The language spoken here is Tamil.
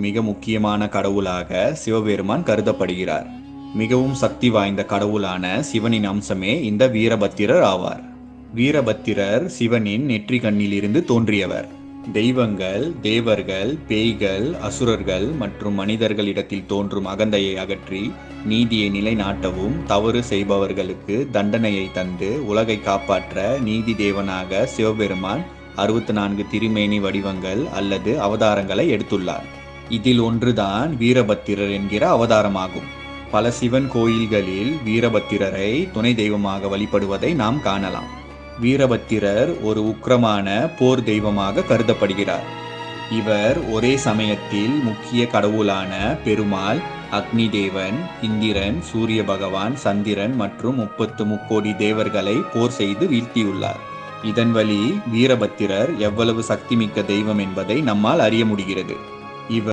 மிக முக்கியமான கடவுளாக சிவபெருமான் கருதப்படுகிறார். மிகவும் சக்தி வாய்ந்த கடவுளான சிவனின் அம்சமே இந்த வீரபத்திரர் ஆவார். வீரபத்திரர் சிவனின் நெற்றி கண்ணிலிருந்து தோன்றியவர். தெய்வங்கள், தேவர்கள், பேய்கள், அசுரர்கள் மற்றும் மனிதர்களிடத்தில் தோன்றும் அகந்தையை அகற்றி நீதியை நிலைநாட்டவும் தவறு செய்பவர்களுக்கு தண்டனையை தந்து உலகை காப்பாற்ற நீதி தேவனாக சிவபெருமான் 64 திருமேனி வடிவங்கள் அல்லது அவதாரங்களை எடுத்துள்ளார். இதில் ஒன்றுதான் வீரபத்திரர் என்கிற அவதாரமாகும். பல சிவன் கோயில்களில் வீரபத்திரரை துணை தெய்வமாக வழிபடுவதை நாம் காணலாம். வீரபத்திரர் ஒரு உக்கிரமான போர் தெய்வமாக கருதப்படுகிறார். இவர் ஒரே சமயத்தில் முக்கிய கடவுளான பெருமாள், அக்னி தேவன், இந்திரன், சூரிய பகவான், சந்திரன் மற்றும் 30 முக்கோடி தேவர்களை போர் செய்து வீழ்த்தியுள்ளார். இதன் வழி வீரபத்திரர் எவ்வளவு சக்திமிக்க தெய்வம் என்பதை நம்மால் அறிய முடிகிறது. இவர்